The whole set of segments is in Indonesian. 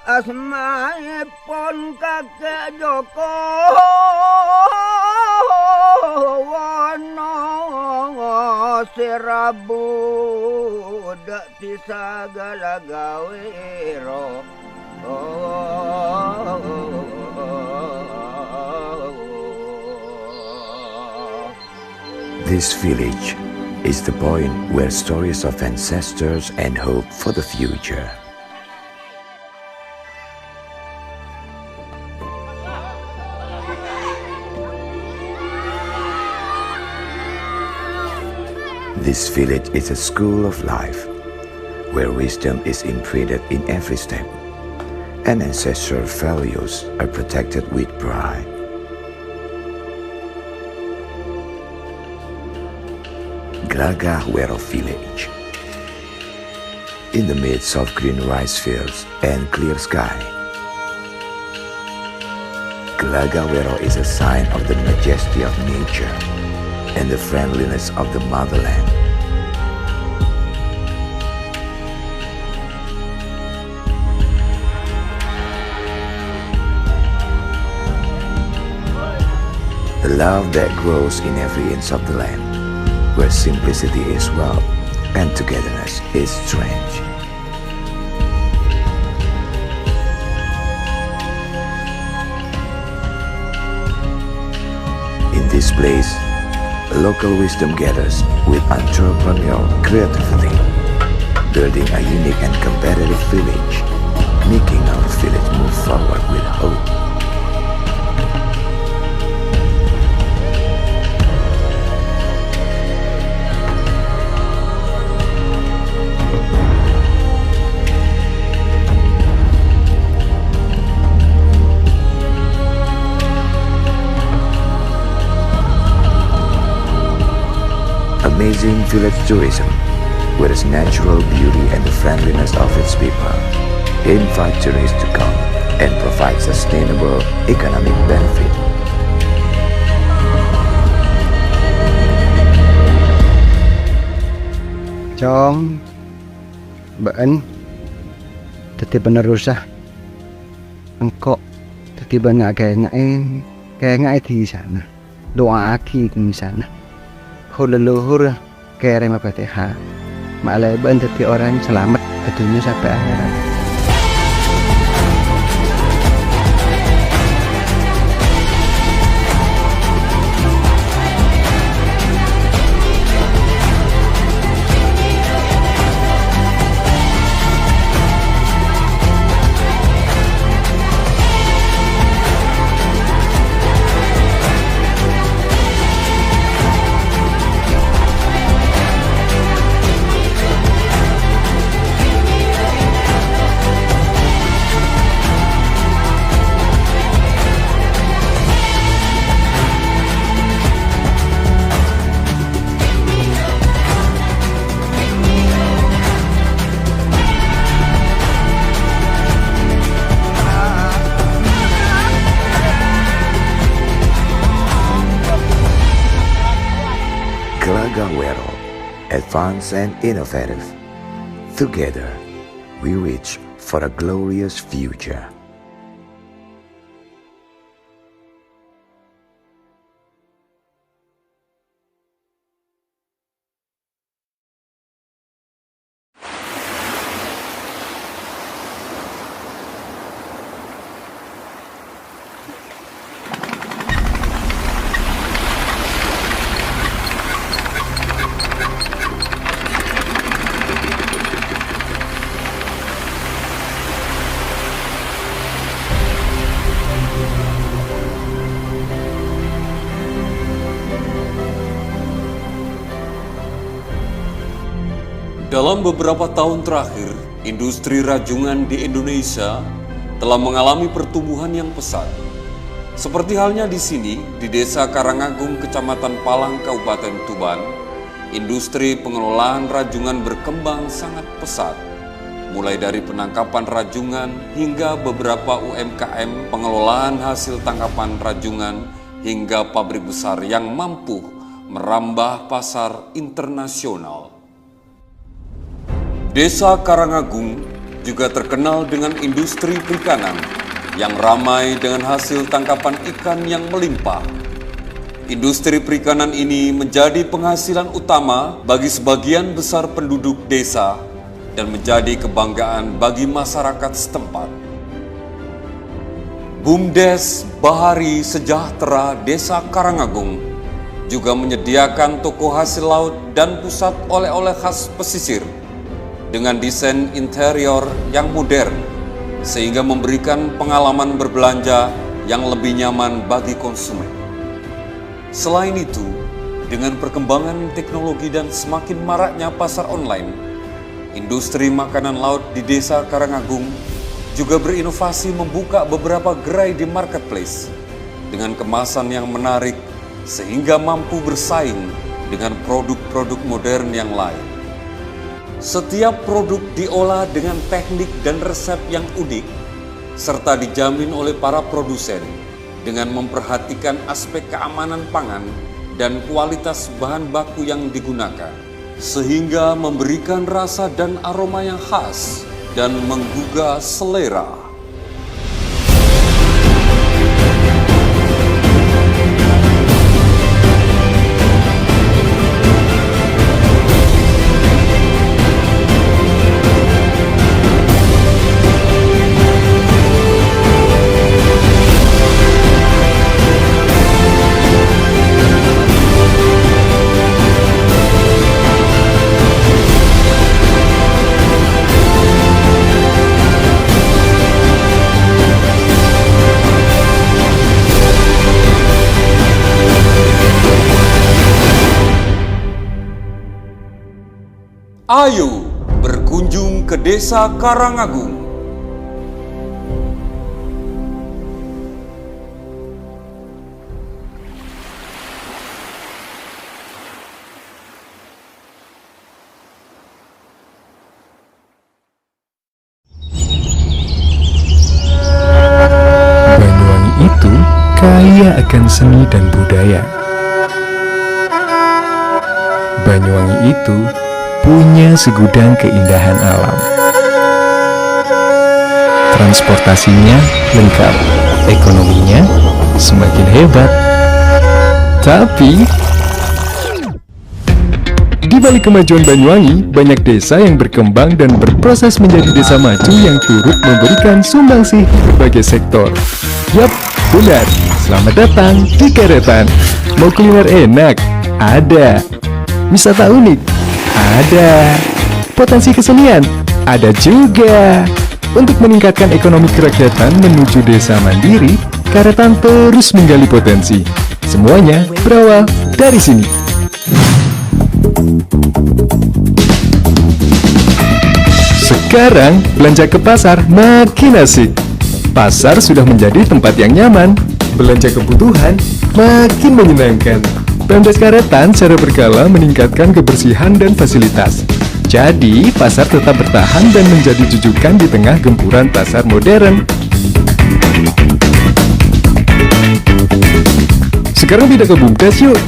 asmaipun kakek Joko Wono sirabu dakti sagala gawero. This village is the point where stories of ancestors and hope for the future. This village is a school of life, where wisdom is imprinted in every step, and ancestral values are protected with pride. Glagahwero village. In the midst of green rice fields and clear sky, Glagahwero is a sign of the majesty of nature and the friendliness of the motherland. The love that grows in every inch of the land, where simplicity is wealth and togetherness is strength. In this place, local wisdom gathers with entrepreneurial creativity, building a unique and competitive village, making our village move forward with hope. Amazing village tourism, with its natural beauty and the friendliness of its people, invite tourists to come and provide sustainable economic benefit. Chong, Baan, tadi penerusah, engkau tadi banyak kayak ngai di sana, doa aki di sana. Leluhur kaya rema Fatihah, malah tadi orang selamat dunia sampai akhirat. Glagahwero, advanced and innovative. Together, we reach for a glorious future. Dalam beberapa tahun terakhir, industri rajungan di Indonesia telah mengalami pertumbuhan yang pesat. Seperti halnya di sini, di Desa Karangagung, Kecamatan Palang, Kabupaten Tuban, industri pengelolaan rajungan berkembang sangat pesat. Mulai dari penangkapan rajungan hingga beberapa UMKM pengelolaan hasil tangkapan rajungan hingga pabrik besar yang mampu merambah pasar internasional. Desa Karangagung juga terkenal dengan industri perikanan yang ramai dengan hasil tangkapan ikan yang melimpah. Industri perikanan ini menjadi penghasilan utama bagi sebagian besar penduduk desa dan menjadi kebanggaan bagi masyarakat setempat. BUMDes Bahari Sejahtera Desa Karangagung juga menyediakan toko hasil laut dan pusat oleh-oleh khas pesisir dengan desain interior yang modern, sehingga memberikan pengalaman berbelanja yang lebih nyaman bagi konsumen. Selain itu, dengan perkembangan teknologi dan semakin maraknya pasar online, industri makanan laut di Desa Karangagung juga berinovasi membuka beberapa gerai di marketplace dengan kemasan yang menarik sehingga mampu bersaing dengan produk-produk modern yang lain. Setiap produk diolah dengan teknik dan resep yang unik, serta dijamin oleh para produsen dengan memperhatikan aspek keamanan pangan dan kualitas bahan baku yang digunakan, sehingga memberikan rasa dan aroma yang khas dan menggugah selera. Ayo berkunjung ke Desa Karangagung. Banyuwangi itu kaya akan seni dan budaya. Banyuwangi itu punya segudang keindahan alam. Transportasinya lengkap, ekonominya semakin hebat. Tapi di balik kemajuan Banyuwangi, banyak desa yang berkembang dan berproses menjadi desa maju yang turut memberikan sumbangsih di berbagai sektor. Yap, benar. Selamat datang di Karetan. Mau kuliner enak? Ada. Wisata unik? Ada. Potensi kesenian? Ada juga. Untuk meningkatkan ekonomi kerakyatan menuju desa mandiri, Karetan terus menggali potensi. Semuanya berawal dari sini. Sekarang belanja ke pasar makin asik. Pasar sudah menjadi tempat yang nyaman. Belanja kebutuhan makin menyenangkan. Pemdes Karetan secara berkala meningkatkan kebersihan dan fasilitas. Jadi, pasar tetap bertahan dan menjadi jujukan di tengah gempuran pasar modern. Sekarang pindah ke BUMDes yuk.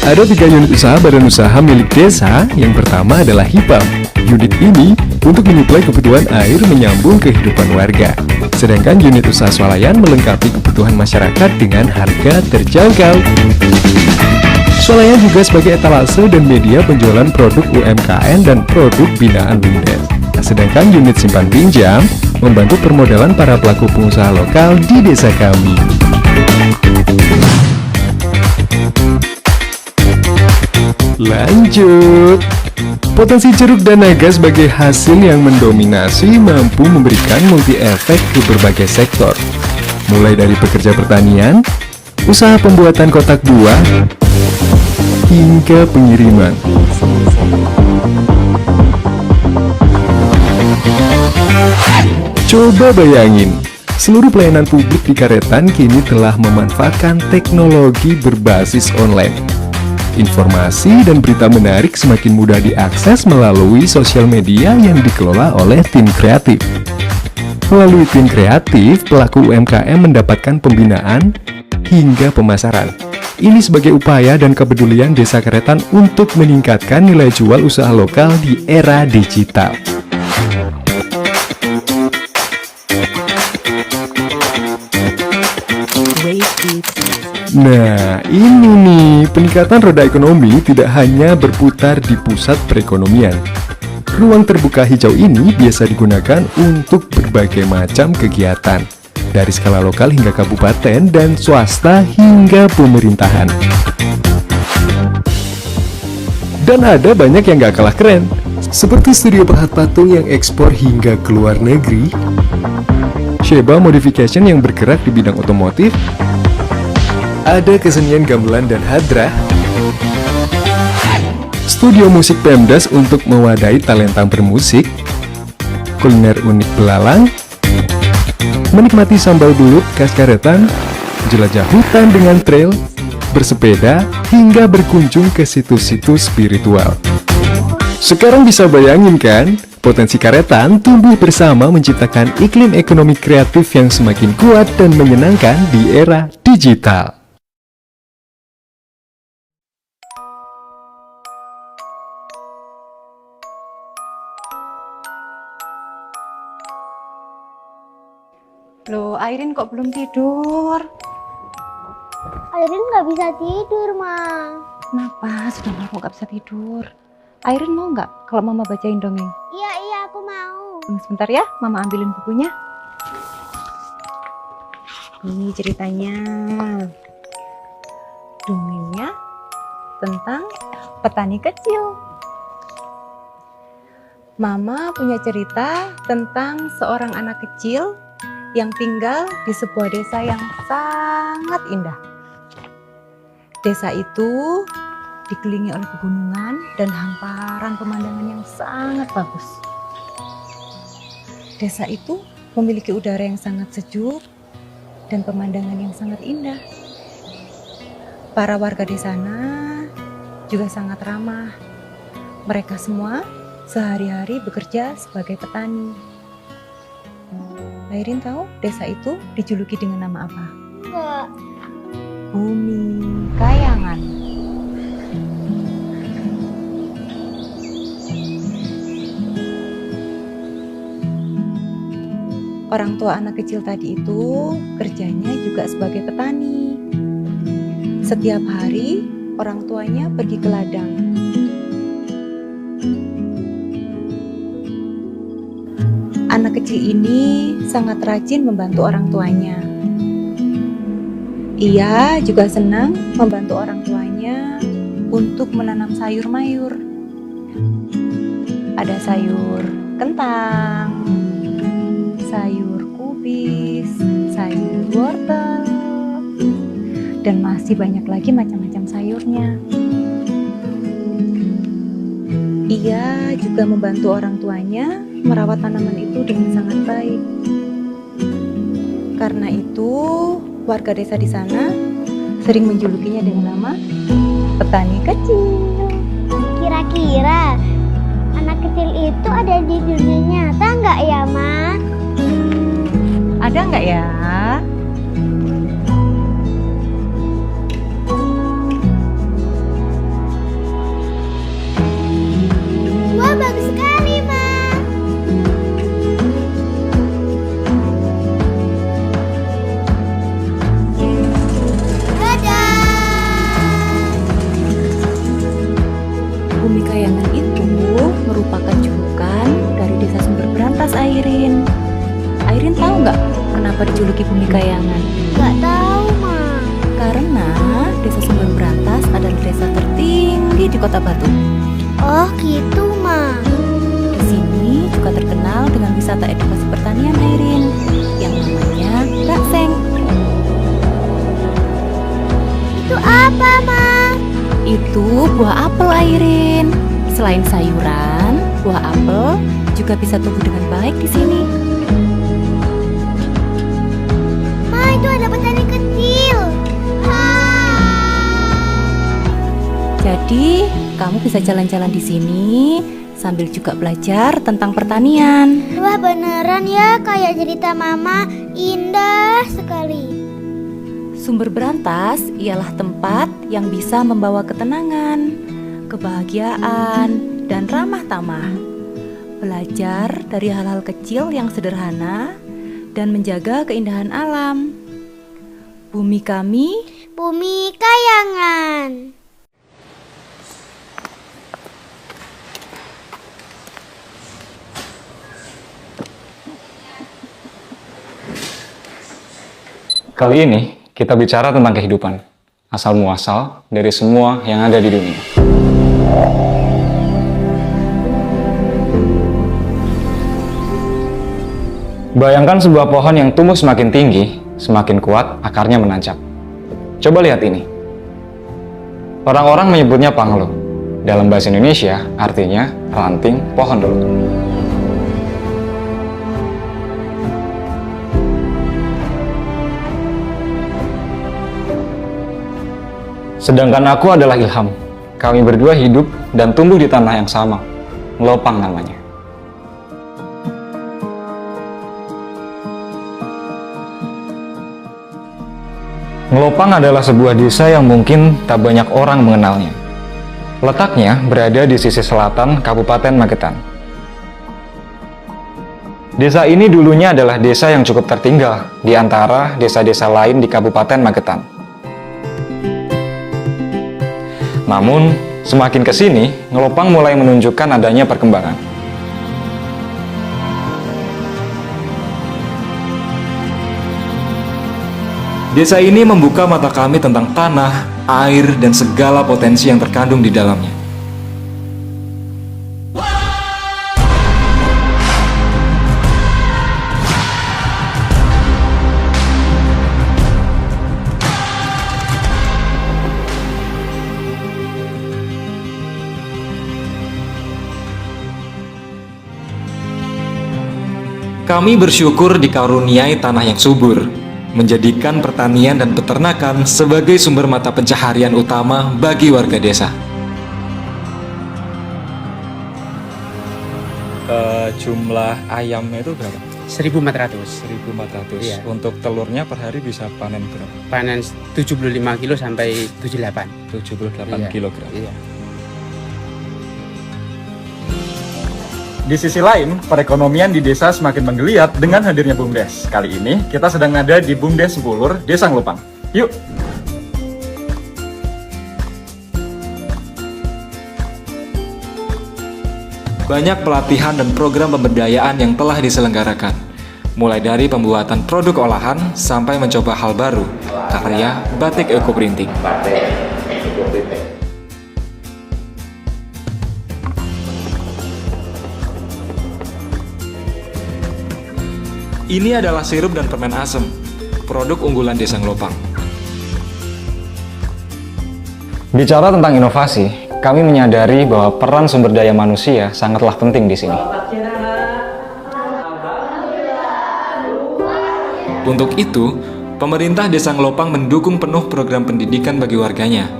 Ada 3 unit usaha badan usaha milik desa. Yang pertama adalah HIPAM. Unit ini untuk menyuplai kebutuhan air menyambung kehidupan warga. Sedangkan unit usaha swalayan melengkapi kebutuhan masyarakat dengan harga terjangkau. Swalayan juga sebagai etalase dan media penjualan produk UMKM dan produk binaan BUMDes. Sedangkan unit simpan pinjam membantu permodalan para pelaku pengusaha lokal di desa kami. Lanjut. Potensi jeruk dan naga sebagai hasil yang mendominasi mampu memberikan multi efek ke berbagai sektor. Mulai dari pekerja pertanian, usaha pembuatan kotak buah, hingga pengiriman. Coba bayangin, seluruh pelayanan publik di Karetan kini telah memanfaatkan teknologi berbasis online. Informasi dan berita menarik semakin mudah diakses melalui sosial media yang dikelola oleh tim kreatif. Melalui tim kreatif, pelaku UMKM mendapatkan pembinaan hingga pemasaran. Ini sebagai upaya dan kepedulian Desa Karetan untuk meningkatkan nilai jual usaha lokal di era digital. Nah, ini nih, peningkatan roda ekonomi tidak hanya berputar di pusat perekonomian. Ruang terbuka hijau ini biasa digunakan untuk berbagai macam kegiatan, dari skala lokal hingga kabupaten dan swasta hingga pemerintahan. Dan ada banyak yang gak kalah keren, seperti studio pahat patung yang ekspor hingga ke luar negeri, Sheba Modification yang bergerak di bidang otomotif, ada kesenian gamelan dan hadrah, studio musik Pemdas untuk mewadahi talenta bermusik, kuliner unik belalang, menikmati sambal belut khas Karetan, jelajah hutan dengan trail, bersepeda, hingga berkunjung ke situs-situs spiritual. Sekarang bisa bayangin kan, potensi Karetan tumbuh bersama menciptakan iklim ekonomi kreatif yang semakin kuat dan menyenangkan di era digital. Loh, Airin kok belum tidur? Airin nggak bisa tidur, Ma. Kenapa? Sudah lama nggak bisa tidur. Airin mau nggak kalau Mama bacain dongeng? Iya, aku mau. Sebentar ya, Mama ambilin bukunya. Ini ceritanya. Dongengnya tentang petani kecil. Mama punya cerita tentang seorang anak kecil yang tinggal di sebuah desa yang sangat indah. Desa itu dikelilingi oleh pegunungan dan hamparan pemandangan yang sangat bagus. Desa itu memiliki udara yang sangat sejuk dan pemandangan yang sangat indah. Para warga di sana juga sangat ramah. Mereka semua sehari-hari bekerja sebagai petani. Airin tahu desa itu dijuluki dengan nama apa? Enggak. Bumi Kayangan. Orang tua anak kecil tadi itu kerjanya juga sebagai petani. Setiap hari orang tuanya pergi ke ladang. Anak kecil ini sangat rajin membantu orang tuanya. Ia juga senang membantu orang tuanya untuk menanam sayur mayur. Ada sayur kentang, sayur kubis, sayur wortel, dan masih banyak lagi macam-macam sayurnya. Ia juga membantu orang tuanya merawat tanaman itu dengan sangat baik. Karena itu, warga desa di sana sering menjulukinya dengan nama petani kecil. Kira-kira anak kecil itu ada di dunia nyata nggak ya, Ma? Ada nggak ya? Wah, bagus sekali, Ma. Bumi Kayangan itu merupakan julukan dari desa Sumber Berantas, Airin. Airin tahu nggak kenapa dijuluki Bumi Kayangan? Nggak tahu, Ma. Karena desa Sumber Berantas adalah desa tertinggi di Kota Batu. Oh, gitu, Ma. Di sini juga terkenal dengan wisata edukasi pertanian, Airin, yang namanya Gakseng. Itu apa, Ma? Itu buah apel, Airin. Selain sayuran, buah apel juga bisa tumbuh dengan baik di sini. Ma, itu ada petani kecil. Jadi, kamu bisa jalan-jalan di sini sambil juga belajar tentang pertanian. Wah, beneran ya kayak cerita Mama, indah sekali. Sumber Berantas ialah tempat yang bisa membawa ketenangan, kebahagiaan, dan ramah tamah. Belajar dari hal-hal kecil yang sederhana dan menjaga keindahan alam. Bumi kami Bumi Kayangan. Kali ini kita bicara tentang kehidupan, asal muasal dari semua yang ada di dunia. Bayangkan sebuah pohon yang tumbuh semakin tinggi, semakin kuat akarnya menancap. Coba lihat ini. Orang-orang menyebutnya panglo. Dalam bahasa Indonesia, artinya ranting pohon dulu. Sedangkan aku adalah Ilham. Kami berdua hidup dan tumbuh di tanah yang sama. Ngelopang namanya. Ngelopang adalah sebuah desa yang mungkin tak banyak orang mengenalnya. Letaknya berada di sisi selatan Kabupaten Magetan. Desa ini dulunya adalah desa yang cukup tertinggal di antara desa-desa lain di Kabupaten Magetan. Namun, semakin ke sini, Ngelopang mulai menunjukkan adanya perkembangan. Desa ini membuka mata kami tentang tanah, air, dan segala potensi yang terkandung di dalamnya. Kami bersyukur dikaruniai tanah yang subur, menjadikan pertanian dan peternakan sebagai sumber mata pencaharian utama bagi warga desa. Jumlah ayamnya itu berapa? 1.400. 1.400. Iya. Untuk telurnya per hari bisa panen berapa? Panen 75 kilo sampai 78. 78 Iya. kilogram. Iya. Di sisi lain, perekonomian di desa semakin menggeliat dengan hadirnya BUMDes. Kali ini, kita sedang ada di BUMDes Sepulur, Desa Ngelopang. Yuk! Banyak pelatihan dan program pemberdayaan yang telah diselenggarakan, mulai dari pembuatan produk olahan sampai mencoba hal baru, karya batik ekoprinting. Ini adalah sirup dan permen asem, produk unggulan Desa Ngelopang. Bicara tentang inovasi, kami menyadari bahwa peran sumber daya manusia sangatlah penting di sini. Untuk itu, pemerintah Desa Ngelopang mendukung penuh program pendidikan bagi warganya,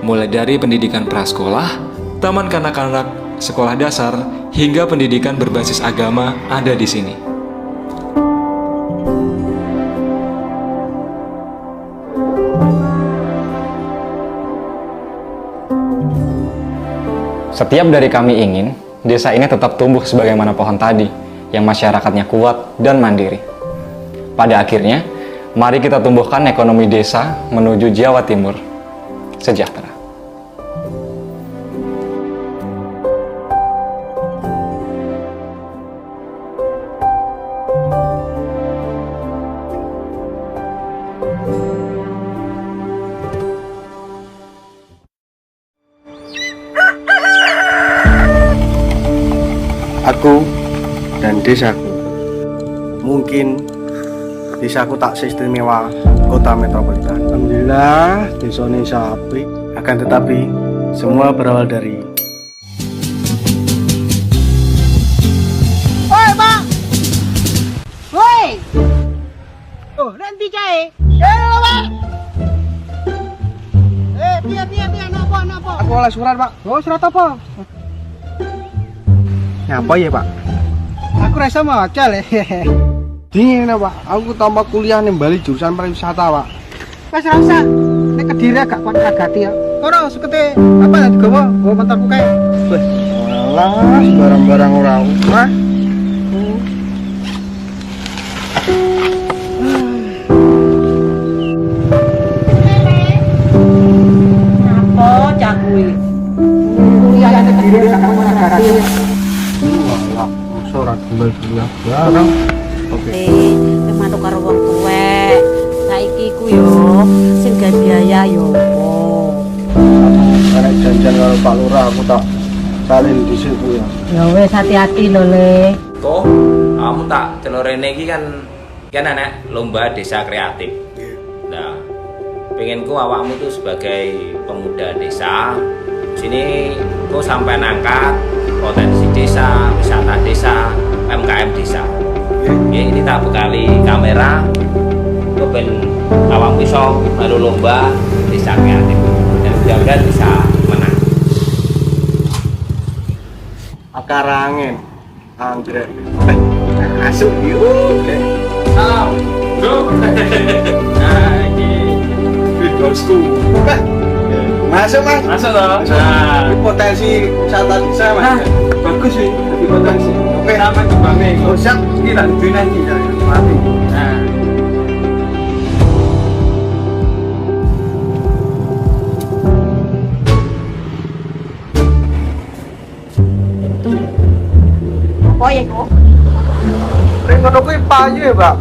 mulai dari pendidikan prasekolah, taman kanak-kanak, sekolah dasar, hingga pendidikan berbasis agama ada di sini. Setiap dari kami ingin, desa ini tetap tumbuh sebagaimana pohon tadi, yang masyarakatnya kuat dan mandiri. Pada akhirnya, mari kita tumbuhkan ekonomi desa menuju Jawa Timur sejahtera. Aku dan desaku. Mungkin desaku tak seistimewa kota metropolitan. Alhamdulillah, desa ini sapi. Akan tetapi, semua berawal dari Oi, Pak! Woi! Oh, nanti cai. Halo, Pak! Biar, napa? Aku oleh surat, Pak. Oh, surat apa? Apa ya, Pak? Aku rasa maca le. Dingin, Pak. Aku tambah kuliah nih Bali jurusan pariwisata, Pak. Wes rasa nek Kediri agak kuat agati ya. Ora sekete apa tadi gowo motorku kae. Wes, alas barang-barang ora usah. Walah, masa ora kuliah bareng. Oke. Mantuk karo wong tuwek. Saiki ku yo sing gawe biaya yo opo. Karek janjian karo Pak Lurah aku tak salin dhisik ku ya. Ya wis hati-hati lho, Le. Kok kamu tak celorene iki kan anak lomba desa kreatif. Nah, pengenku awakmu tuh sebagai pemuda desa sini kok sampai angkat potensi desa, wisata desa, UMKM desa. Ya, ini tak bekali kamera kok ben awakmu iso melu lomba desa kreatif dan mudah-mudahan bisa menang. Akar angin, anggrek. Masuk yuk. Salam, bro. Nah, ini good bosku. Masuk mas. Masuk toh. Nah, ini potensi wisata desa mas. Bagus sih, jadi potensi. Oke. Sama kembangnya. Oh, siap. Kita duduin lagi, mati. Nah. Apa ya kok? Ring ngono kuwi payu ya, Pak.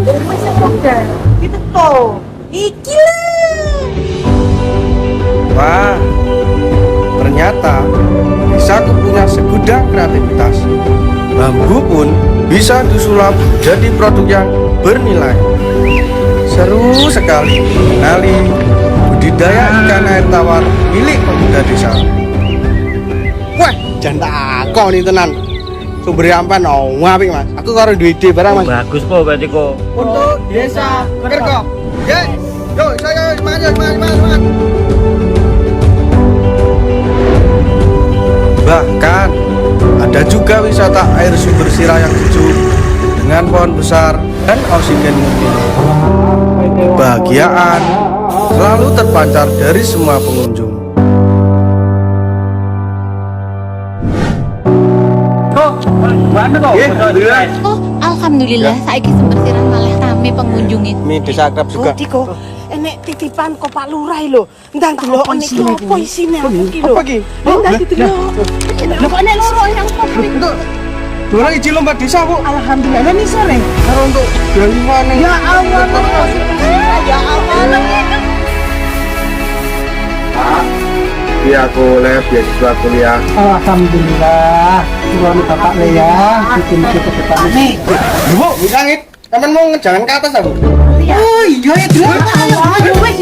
Wis udah. Gitu toh. Iki lah. Wah, ternyata desaku punya segudang kreativitas. Bambu pun bisa disulap jadi produk yang bernilai. Seru sekali mengenali budidaya ikan air tawar milik pemuda desa. Wah, jan takon nih tenan. Sumber ampan apik Mas. Aku karo duwe ide barang Mas. Bagus kok berarti kok. Untuk desa Kerkop. Yes. Yo, saya semangat. Bahkan ada juga wisata air sumber sirah yang sejuk dengan pohon besar dan oksigen murni. Kebahagiaan selalu terpancar dari semua pengunjung. Oh, alhamdulillah saiki sumber sirah malah rame pengunjunge. Ini desa akrab juga. Diko, enek titipan kok Pak Lurah lho. Ndang delok iki opo isine iki lho. Apa iki? Ndang didelok. Lho kok enek loro yang kok. Dora izin lomba desa, Bu. Alhamdulillah ini sore. Karo untuk galiman. Ya Allah. Ya Allah. Iya, aku oleh beasiswa kuliah. Alhamdulillah. Tuhan Bapak le ya, bikin kita depan. Nih. Bu, langit. Temen mau ngejangan ke atas aku. Oh iya ya, Dra. Wis